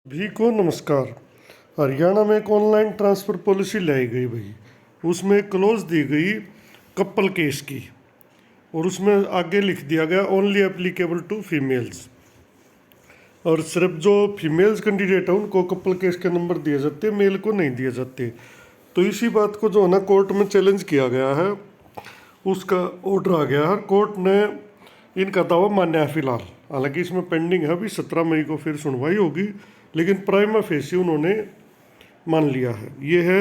भी को नमस्कार। हरियाणा में एक ऑनलाइन ट्रांसफ़र पॉलिसी लाई गई भाई। उसमें एक क्लोज दी गई कपल केस की, और उसमें आगे लिख दिया गया ओनली एप्लीकेबल टू फीमेल्स। और सिर्फ जो फीमेल्स कैंडिडेट है उनको कपल केस के नंबर दिए जाते, मेल को नहीं दिए जाते। तो इसी बात को जो है ना कोर्ट में चैलेंज किया गया है, उसका ऑर्डर आ गया है। कोर्ट ने इनका दावा मान्या है फिलहाल, हालांकि इसमें पेंडिंग है, अभी 17 मई को फिर सुनवाई होगी, लेकिन प्राइमा फेसी उन्होंने मान लिया है। ये है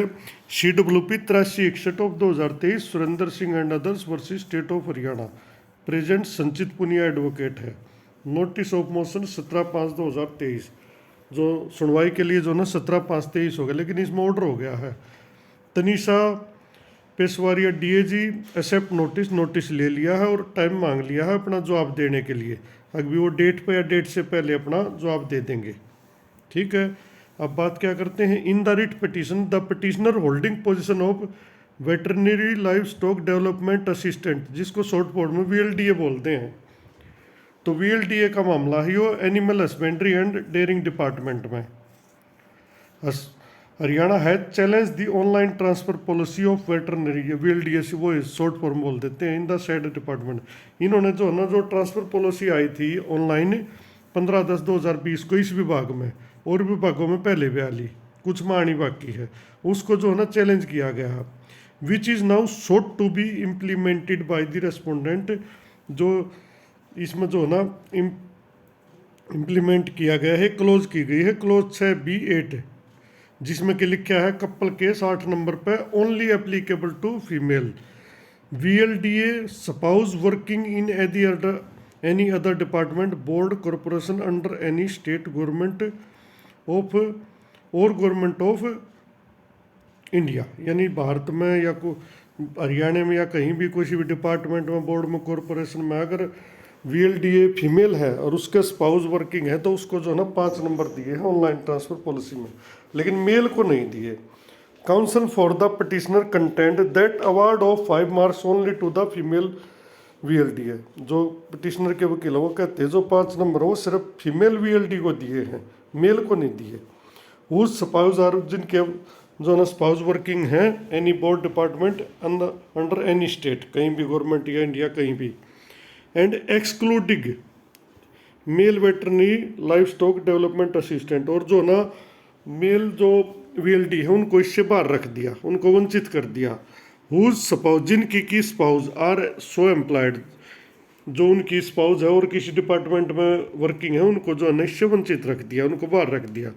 CWP 8361 of 2023, Surendra Singh and others versus state of Haryana. Present संचित पुनिया एडवोकेट है। नोटिस ऑफ मोशन 17/5/2023, जो सुनवाई के लिए जो ना 17/5/23 हो गया, लेकिन इसमें ऑर्डर हो गया है। तनीषा पेशवारिया DAG एक्सेप्ट नोटिस ले लिया है और टाइम मांग लिया है अपना जवाब देने के लिए। अभी वो डेट पे या डेट से पहले अपना जवाब दे देंगे। ठीक है, अब बात क्या करते हैं। In the writ petition the petitioner holding position of veterinary live stock development assistant, जिसको शॉर्ट फॉर्म में VLDA बोलते हैं, तो VLDA का मामला ही वो animal husbandry and dairying department में। Haryana has challenged the online transfer policy of veterinary, VLDA से वो शॉर्ट फॉर्म बोल देते हैं, इन द सेड डिपार्टमेंट। इन्होंने जो है ना जो ट्रांसफर पॉलिसी आई थी ऑनलाइन 15/10/2020 को इस विभाग में, और विभागों में पहले भी आली, कुछ में आनी बाकी है, उसको जो है ना चैलेंज किया गया है। Which is now sought to be implemented by the respondent, जो इसमें जो है ना इम्प्लीमेंट किया गया है, क्लोज की गई है, क्लोज 6B8, जिसमें कि लिखा है कपल केस 8 नंबर पे only applicable to female. VLDA spouse working in any other department, board, corporation under any state government of or government of India, यानी भारत में या हरियाणा में या कहीं भी किसी भी डिपार्टमेंट में, बोर्ड में, कॉरपोरेशन में, अगर VLDA फीमेल है और उसके स्पाउस वर्किंग है तो उसको जो है ना 5 नंबर दिए हैं ऑनलाइन ट्रांसफर पॉलिसी में, लेकिन मेल को नहीं दिए। Counsel for the petitioner contend that award of 5 marks only to the female VLDA, जो पिटिशनर के वकील वो कहते हैं जो 5 नंबर वो सिर्फ फीमेल VLD को दिए हैं, मेल को नहीं दिए। वो स्पाउस आर, जिनके जो ना स्पाउस वर्किंग है any board department under any state, कहीं भी गवर्नमेंट या इंडिया कहीं भी, and excluding male veterinary livestock development assistant, और जो ना मेल जो VLD है उनको इससे बाहर रख दिया, उनको वंचित कर दिया। हुज स्पाउस, जिनकी की स्पाउस आर सो एम्प्लॉयड, जो उनकी स्पाउस है और किसी डिपार्टमेंट में वर्किंग है, उनको जो है ना इससे वंचित रख दिया, उनको बाहर रख दिया।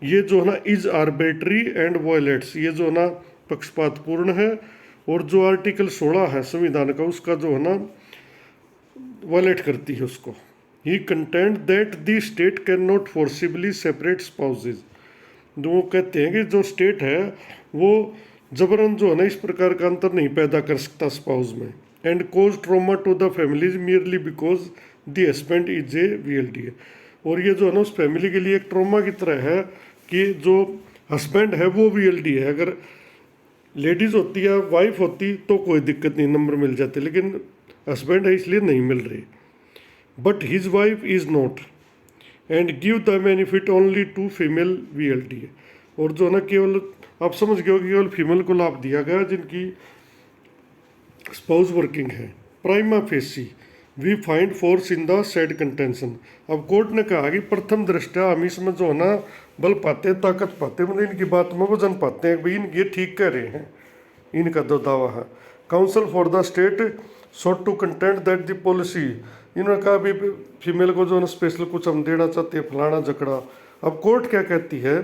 ये जो है ना इज आर्बिट्री एंड वायलेट्स, ये जो है ना पक्षपातपूर्ण है, और जो आर्टिकल 16 है संविधान का उसका जो है ना वायलेट करती है उसको। He contend that the state can not forcibly separate spouses, जो वो कहते हैं कि जो स्टेट है वो जबरन जो है ना इस प्रकार का अंतर नहीं पैदा कर सकता स्पाउस में। And cause trauma to the families merely because the husband is a VLDA, और ये जो है ना उस फैमिली के लिए एक ट्रोमा की तरह है कि जो हस्बैंड है वो VLD है। अगर लेडीज़ होती या वाइफ होती तो कोई दिक्कत नहीं, नंबर मिल जाते, लेकिन हस्बैंड है इसलिए नहीं मिल रही। But his wife is not and give the benefit only to female VLDA, और जो ना केवल आप समझ गए हो कि केवल फीमेल को लाभ दिया गया जिनकी स्पाउस वर्किंग है। Prima facie we find force in the said contention. अब कोर्ट ने कहा कि प्रथम दृष्टया हम इसमें जो है ना बल पाते, ताकत पाते, मतलब इनकी बात में वजन पाते हैं भाई ये ठीक कह रहे हैं, इनका दो दावा है। Counsel for the state sought to contend that the policy, इन्होंने कहा भी फीमेल को जो है ना स्पेशल कुछ हम देना चाहते हैं, फलाना झगड़ा। अब कोर्ट क्या कहती है,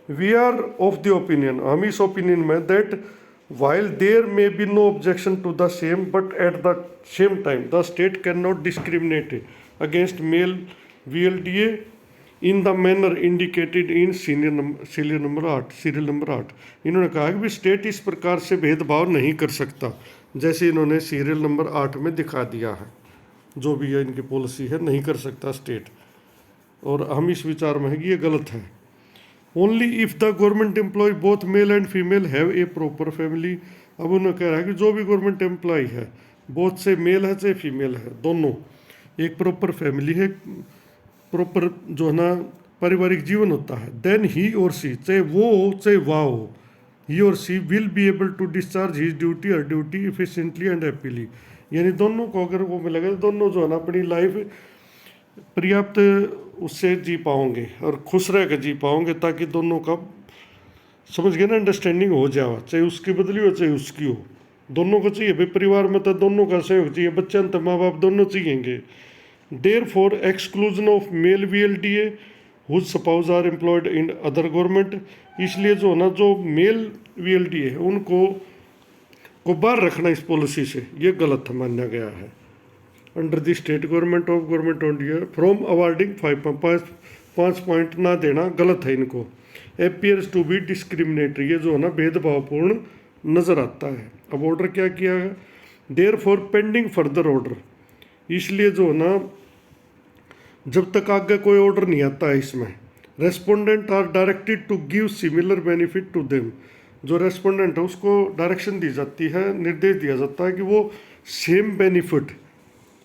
we are of the opinion, हम इस ओपिनियन में that while there may be no objection to the same, but at the same time the state cannot discriminate against male VLDA in the manner indicated in serial number 8। इन्होंने कहा कि भी state इस प्रकार से भेदभाव नहीं कर सकता जैसे इन्होंने सीरियल नंबर 8 में दिखा दिया है, जो भी है इनकी पॉलिसी है, नहीं कर सकता स्टेट, और हम इस विचार में है कि ये गलत है। Only if the government employ both male and female have a proper family. अब उन्होंने कह रहा है कि जो भी गवर्नमेंट एम्प्लॉय है, बोथ से मेल है चाहे फीमेल है, दोनों एक प्रॉपर फैमिली है, प्रॉपर जो है ना पारिवारिक जीवन होता है, देन ही और सी, चाहे वो हो चाहे वह हो, ही और she will be able to discharge his duty और ड्यूटी इफिशिएंटली एंड हैप्पीली। यानी दोनों को अगर वो मिलेगा तो दोनों जो है ना अपनी लाइफ पर्याप्त उससे जी पाओगे और खुश रह कर जी पाओगे, ताकि दोनों का समझ गए ना अंडरस्टैंडिंग हो जाए, चाहे उसकी बदली हो चाहे उसकी हो, दोनों को चाहिए भाई। परिवार में तो दोनों का सहयोग चाहिए, बच्चे तो माँ बाप दोनों चाहिएंगे। Therefore exclusion of male VLDA whose spouse are employed in other government, इसलिए जो ना जो मेल VLDA है उनको को बाहर रखना इस पॉलिसी से ये गलत माना गया है। Under the state government of government of India from awarding 5 point ना देना गलत है इनको। एपियर्स टू बी डिस्क्रिमिनेटरी, ये जो है ना भेदभावपूर्ण नज़र आता है। अब ऑर्डर क्या किया है, therefore pending further order, इसलिए जो है ना जब तक आगे कोई ऑर्डर नहीं आता है इसमें, respondent are directed to give similar benefit to them, जो रेस्पोंडेंट है उसको डायरेक्शन दी जाती है, निर्देश दिया जाता है कि वो सेम बेनिफिट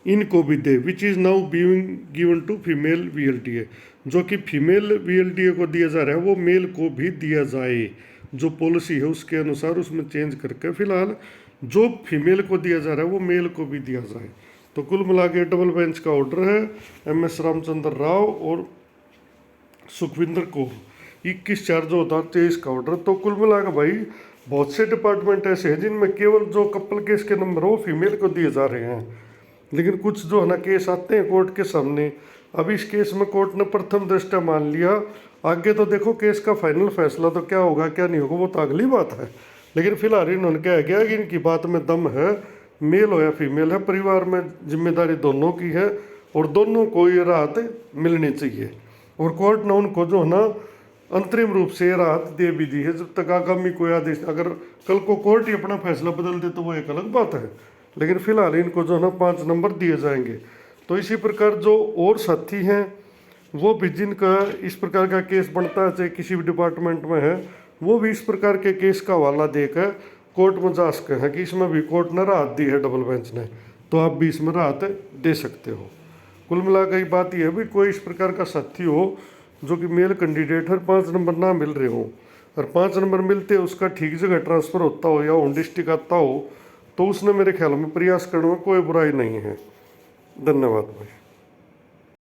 इनको भी दे, which is now being given to female VLDA, जो कि फीमेल VLDA को दिया जा रहा है वो मेल को भी दिया जाए। जो पॉलिसी है उसके अनुसार उसमें चेंज करके फिलहाल जो फीमेल को दिया जा रहा है वो मेल को भी दिया जाए। तो कुल मिला के डबल बेंच का ऑर्डर है MS रामचंद्र राव और सुखविंदर कौर, 21/4/2023 का ऑर्डर। तो कुल मिला के भाई बहुत से डिपार्टमेंट ऐसे हैं जिनमें केवल जो कपल केस के नंबर वो फीमेल को दिए जा रहे हैं, लेकिन कुछ जो है ना केस आते हैं कोर्ट के सामने। अब इस केस में कोर्ट ने प्रथम दृष्टया मान लिया, आगे तो देखो केस का फाइनल फैसला तो क्या होगा क्या नहीं होगा वो तो अगली बात है, लेकिन फिलहाल इन्होंने कहा गया कि इनकी बात में दम है, मेल हो या फीमेल है, परिवार में जिम्मेदारी दोनों की है और दोनों को ये राहत मिलनी चाहिए। और कोर्ट ने उनको जो है ना अंतरिम रूप से राहत दे भी दी है, जब तक आगामी कोई आदेश, अगर कल को कोर्ट ही अपना फैसला बदल दे तो वो एक अलग बात है, लेकिन फिलहाल इनको जो है ना 5 नंबर दिए जाएंगे। तो इसी प्रकार जो और साथी हैं वो भी जिनका इस प्रकार का केस बनता है चाहे किसी भी डिपार्टमेंट में है, वो भी इस प्रकार के केस का हवाला देकर कोर्ट में जा सकते हैं कि इसमें भी कोर्ट ने राहत दी है डबल बेंच ने, तो आप भी इसमें राहत दे सकते हो। कुल मिलाकर बात यह है भी कोई इस प्रकार का साथी हो जो कि मेल कैंडिडेट है, 5 नंबर ना मिल रहे हो और 5 नंबर मिलते उसका ठीक जगह ट्रांसफ़र होता हो या होम डिस्ट्रिक्ट आता हो, तो उसने मेरे ख्याल में प्रयास करने में कोई बुराई नहीं है। धन्यवाद भाई।